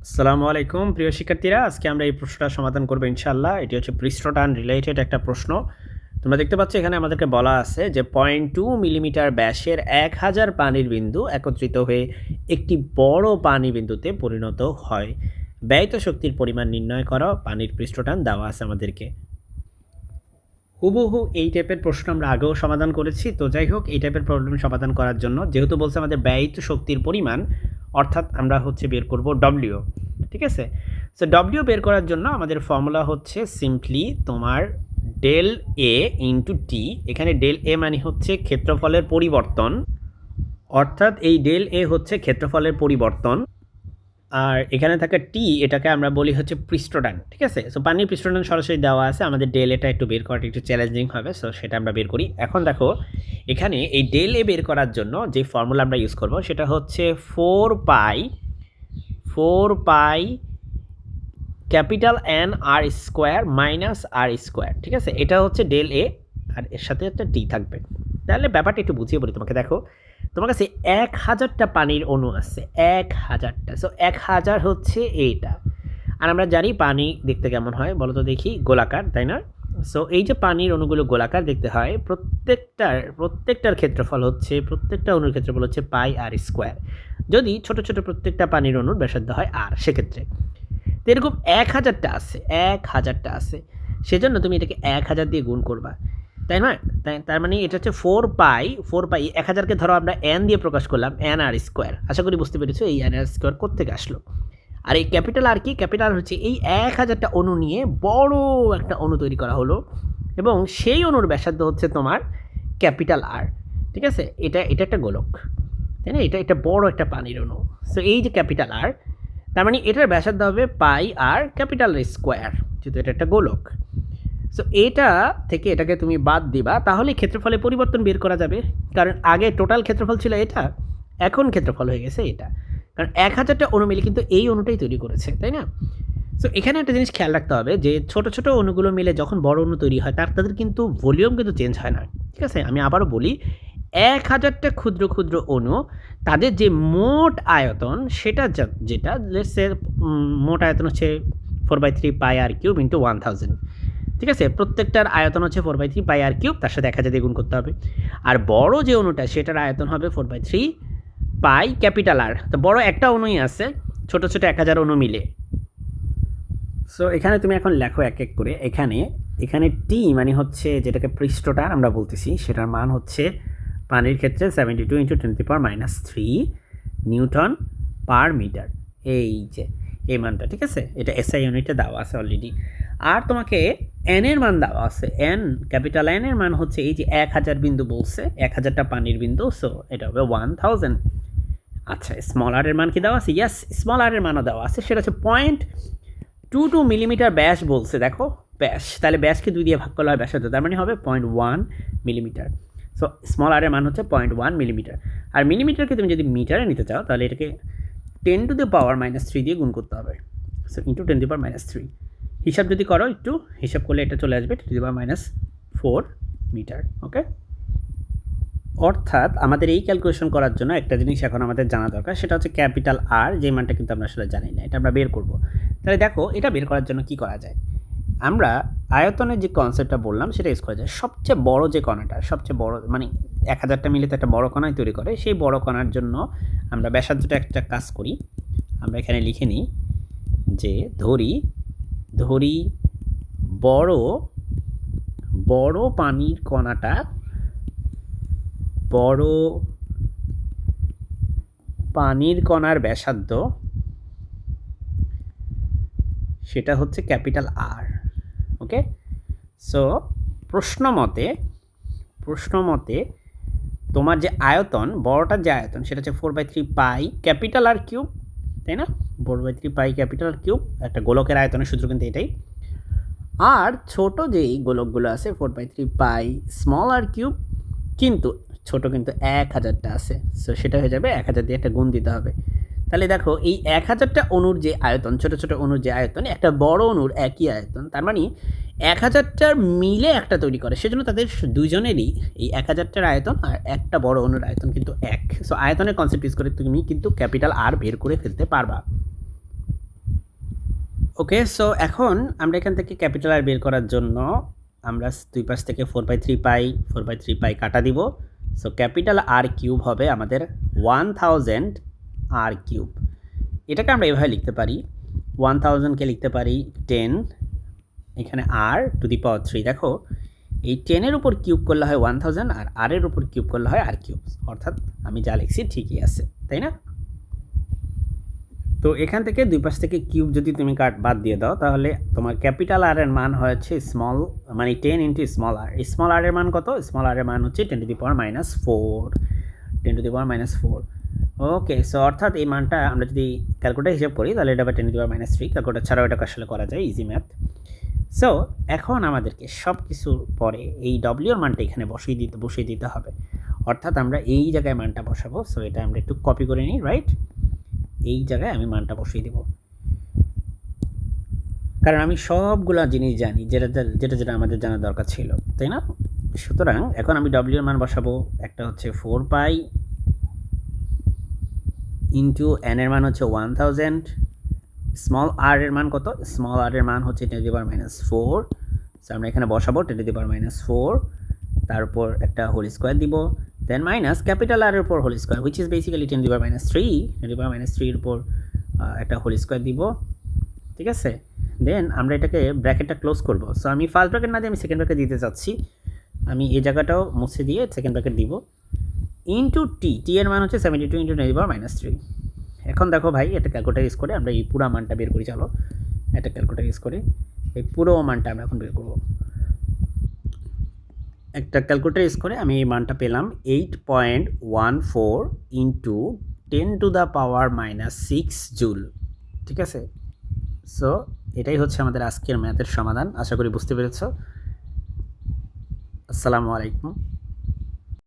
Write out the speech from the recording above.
আসসালামু আলাইকুম প্রিয় শিক্ষার্থীরা, আজকে আমরা এই প্রশ্নটা সমাধান করব ইনশাআল্লাহ। এটি হচ্ছে পৃষ্ঠটান রিলেটেড একটা প্রশ্ন। তোমরা দেখতে পাচ্ছ এখানে আমাদেরকে বলা আছে যে 0.2 মিলিমিটার ব্যাসের 1000 পানির বিন্দু একত্রিত হয়ে একটি বড় পানি বিন্দুতে পরিণত হয়। ব্যয়িত শক্তির পরিমাণ নির্ণয় করো। পানির পৃষ্ঠটান দেওয়া আছে আমাদেরকে। হুবহু এই টাইপের প্রশ্ন আমরা আগেও সমাধান করেছি। তো যাই হোক, এই টাইপের প্রবলেম সমাধান করার জন্য যেহেতু বলছে আমাদের ব্যয়িত শক্তির পরিমাণ, অর্থাৎ আমরা হচ্ছে বের করব ডব্লিউ। ঠিক আছে? সো ডব্লিউ বের করার জন্য আমাদের ফর্মুলা হচ্ছে সিম্পলি তোমার ডেল এ ইন্টু টি। এখানে ডেল এ মানে হচ্ছে ক্ষেত্রফলের পরিবর্তন, অর্থাৎ এই ডেল এ হচ্ছে ক্ষেত্রফলের পরিবর্তন। আর এখানে থাকা টি, এটাকে আমরা বলি হচ্ছে পৃষ্ঠটান। ঠিক আছে? সো পানির পৃষ্ঠটান সরাসরি দেওয়া আছে, আমাদের ডেল এটা একটু বের করাটা একটু চ্যালেঞ্জিং হবে। সো সেটা আমরা বের করি। এখন দেখো এখানে এই ডেল এ বের করার জন্য যে ফর্মুলা আমরা ইউজ করব সেটা হচ্ছে 4 পাই ক্যাপিটাল এন আর স্কোয়ার মাইনাস আর স্কোয়ার। ঠিক আছে? এটা হচ্ছে ডেল এ, আর এর সাথে একটা টি থাকবে। তাহলে ব্যাপারটা একটু বুঝিয়ে বলি তোমাকে। দেখো তোমার কাছে 1000টা পানির অণু আছে, 1000টা। সো 1000 হচ্ছে এইটা। আর আমরা জানি পানি দেখতে কেমন হয় বলো তো দেখি, গোলাকার, তাই না? সো এই যে পানির অণুগুলো গোলাকার দেখতে হয়, প্রত্যেকটার ক্ষেত্রফল হচ্ছে, প্রত্যেকটা অণুর ক্ষেত্রফল হচ্ছে পাই আর স্কোয়ার। যদি ছোট ছোট প্রত্যেকটা পানির অণুর ব্যাসার্ধ হয় আর, সেক্ষেত্রে তো এরকম 1000টা আছে, সেজন্য তুমি এটাকে 1000 দিয়ে গুণ করবা, তাই না? তার মানে এটা হচ্ছে 4 পাই 1000কে ধরো আমরা এন দিয়ে প্রকাশ করলাম, এন আর স্কোয়ার। আশা করি বুঝতে পেরেছো এই এন আর স্কোয়ার কোত্থেকে আসলো। আর এই ক্যাপিটাল আর কি? ক্যাপিটাল হচ্ছে এই 1000টা অণু নিয়ে বড় একটা অণু তৈরি করা হলো, এবং সেই অণুর ব্যাসার্ধ হচ্ছে তোমার ক্যাপিটাল আর। ঠিক আছে? এটা এটা একটা গোলক, তাই না? এটা বড় একটা পানির অণু। সো এই যে ক্যাপিটাল আর, তার মানে এটার ব্যাসার্ধ হবে পাই আর ক্যাপিটাল স্কোয়ার, যেহেতু এটা একটা গোলক। সো এটা থেকে এটাকে তুমি বাদ দিবা, তাহলে ক্ষেত্রফলে পরিবর্তন বের করা যাবে। কারণ আগে টোটাল ক্ষেত্রফল ছিল এটা, এখন ক্ষেত্রফল হয়ে গেছে এটা। কারণ 1000টা অণু মিলে কিন্তু এই অণুটাই তৈরি করেছে, তাই না? সো এখানে একটা জিনিস খেয়াল রাখতে হবে যে ছোট ছোট অণুগুলো মিলে যখন বড় অণু তৈরি হয় তাদের কিন্তু ভলিউম কিন্তু চেঞ্জ হয় না। ঠিক আছে? আমি আবারও বলি, 1000টা ক্ষুদ্র ক্ষুদ্র অণু, তাদের যে মোট আয়তন সেটা যেটা লেটস সে মোট আয়তন হচ্ছে 4/3 পাই আর কিউব ইন্টু 1000। ঠিক আছে? প্রত্যেকটার আয়তন হচ্ছে 4/3 পাই আর কিউব, তার সাথে 1000 দিয়ে গুণ করতে হবে। আর বড় যে অণুটা সেটার আয়তন হবে 4/3 পাই ক্যাপিটাল আর। তো বড় একটা অণুই আছে, ছোট ছোট 1000 অণু মিলে। সো এখানে তুমি এখন লেখো এক এক করে। এখানে টি মানে হচ্ছে যেটাকে পৃষ্ঠটান আমরা বলতেছি, সেটার মান হচ্ছে পানির ক্ষেত্রে 72 × 10⁻³ নিউটন পার মিটার। এই যে এই মানটা, ঠিক আছে? এটা এসআই ইউনিটে দেওয়া আছে অলরেডি। আর তোমাকে এন এর মান দেওয়া আছে, এন ক্যাপিটাল এন এর মান হচ্ছে এই যে 1000 বিন্দু বলছে, 1000টা পানির বিন্দু। সো এটা হবে 1000। আচ্ছা, স্মল আর এর মান কি দেওয়া আছে? ইয়েস, স্মল আর এর মানও দেওয়া আছে, সেটা হচ্ছে 0.22 মিলিমিটার ব্যাস বলছে। দেখো ব্যাস, তাহলে ব্যাসকে 2 দিয়ে ভাগ করলে হয় ব্যাসার্ধ, তার মানে হবে 0.1 মিলিমিটার। সো স্মল আর এর মান হচ্ছে 0.1 মিলিমিটার। আর মিলিমিটারকে তুমি যদি মিটারে নিতে চাও তাহলে এটাকে 10⁻³ দিয়ে গুণ করতে হবে। সো ইন্টু 10⁻³ হিসাব যদি করো, একটু হিসাব করলে এটা চলে আসবে 10⁻⁴ মিটার। ওকে? অর্থাৎ আমাদের এই ক্যালকুলেশন করার জন্য একটা জিনিস এখন আমাদের জানা দরকার, সেটা হচ্ছে ক্যাপিটাল আর, যে মানটা কিন্তু আমরা আসলে জানি না, এটা আমরা বের করব। তাহলে দেখো এটা বের করার জন্য কি করা যায়। আমরা আয়তনের যে কনসেপ্টটা বললাম সেটা ইউজ করা যায়। সবচেয়ে বড় যে কণাটা, সবচেয়ে বড় মানে 1000টা মিলে তো একটা বড় কণাই তৈরি করে, সেই বড় কণার জন্য আমরা ব্যাসার্ধটা একটা কাজ করি। আমরা এখানে লিখে নিই যে ধরি বড় বড় পানির কণাটা, বড় পানির কণার ব্যাসার্ধ সেটা হচ্ছে ক্যাপিটাল আর। ওকে? সো প্রশ্ন মতে তোমার যে আয়তন, বড়টার যে আয়তন সেটা হচ্ছে 4/3 পাই ক্যাপিটাল আর কিউব, তাই না? 4/3 পাই ক্যাপিটাল আর কিউব, একটা গোলকের আয়তনের সূত্র কিন্তু এটাই। আর ছোট যেই গোলকগুলো আছে 4/3 পাই স্মল আর কিউব, কিন্তু ছোট কিন্তু 1000টা আছে। সো সেটা হয়ে যাবে 1000 দিয়ে একটা গুণ দিতে হবে। তাহলে দেখো এই 1000টা অণুর যে আয়তন, ছোট ছোট অণুর যে আয়তন, একটা বড় অণুর একই আয়তন, তার মানে 1000টার মিলে একটা তৈরি করে, সেজন্য তাদের দুজনেরই এই 1000টার আয়তন আর একটা বড় অণুর আয়তন কিন্তু এক। সো আয়তনের কনসেপ্ট ইউজ করে তুমি কিন্তু ক্যাপিটাল আর বের করে ফেলতে পারবা। ওকে, সো এখন আমরা এখান থেকে ক্যাপিটাল আর বের করার জন্য আমরা দুই পাশ থেকে 4/3 পাই কাটা দিব। সো ক্যাপিটাল আর কিউব হবে আমাদের 1000 আর কিউব। এটাকে আমরা এভাবে লিখতে পারি, 1000কে লিখতে পারি 10, এখানে আর টু দি পাওয়ার 3। দেখো এই 10-এর উপর কিউব করলে হয় 1000, আর আর-এর উপর কিউব করলে হয় আর কিউব, অর্থাৎ আমি যা লিখছি ঠিকই আছে, তাই না? তো এখান থেকে দুই পাশ থেকে কিউব যদি তুমি বাদ দিয়ে দাও, তাহলে তোমার ক্যাপিটাল আর এর মান হচ্ছে স্মল, মানে 10 ইন্টু স্মল আর। স্মল আর এর মান কত? স্মল আর এর মান হচ্ছে 10 to the power minus 4। Okay, so অর্থাৎ এই মানটা আমরা যদি ক্যালকুলেটার হিসাব করি তাহলে এটা 10 টু দি পাওয়ার -3। ক্যালকুলেটার ছাড়াও এটাকে আসলে করা যায়, ইজি ম্যাথ। সো এখন আমাদেরকে সব কিছুর পরে এই ডব্লিউর মানটা এখানে বসিয়ে দিতে হবে, অর্থাৎ আমরা এই জায়গায় মানটা বসাবো। সো এটা আমরা একটু কপি করে নিই, রাইট? এই জায়গায় আমি মানটা বসিয়ে দিব, কারণ আমি সবগুলা জিনিস জানি যেটা যেটা আমাদের জানার দরকার ছিল, তাই না? সুতরাং এখন আমি ডব্লিউর মান বসাবো, একটা হচ্ছে 4 পাই ইন্টু এন এর মান হচ্ছে 1000, স্মল আর এর মান কত? স্মল আর এর মান হচ্ছে 10 টু দি পাওয়ার -4। সো আমরা এখানে বসাবো 10 টু দি পাওয়ার -4, তার উপর একটা হোল স্কোয়ার দিব, দেন মাইনাস ক্যাপিটাল আর এর উপর whole square, which is basically 10 to the power -3। 10 to the power -3 এর উপর একটা হোল স্কোয়ার দিব, ঠিক আছে? দেন আমরা এটাকে ব্র্যাকেটটা ক্লোজ করব। সো আমি ফার্স্ট ব্র্যাকেট না দিয়ে আমি সেকেন্ড ব্র্যাকেট দিতে চাচ্ছি, আমি এই জায়গাটাও মুছে দিয়ে সেকেন্ড ব্র্যাকেট দিব, ইন্টু টি এর মান হচ্ছে 72 ইন্টু 10 টু দি পাওয়ার -3। এখন দেখো ভাই, এটা ক্যালকুলেটার ইউজ করে আমরা এই পুরো মানটা বের করি। চলো এটা ক্যালকুলেটার ইউজ করে এই পুরো মানটা আমরা এখন বের করব। একটা ক্যালকুলেটার ইউজ করে আমি এই মানটা পেলাম 8.14 into 10 to the power -6 joule, ঠিক আছে? সো এটাই হচ্ছে আমাদের আজকের ম্যাথের সমাধান। আশা করি বুঝতে পেরেছ। আসসালামু আলাইকুম।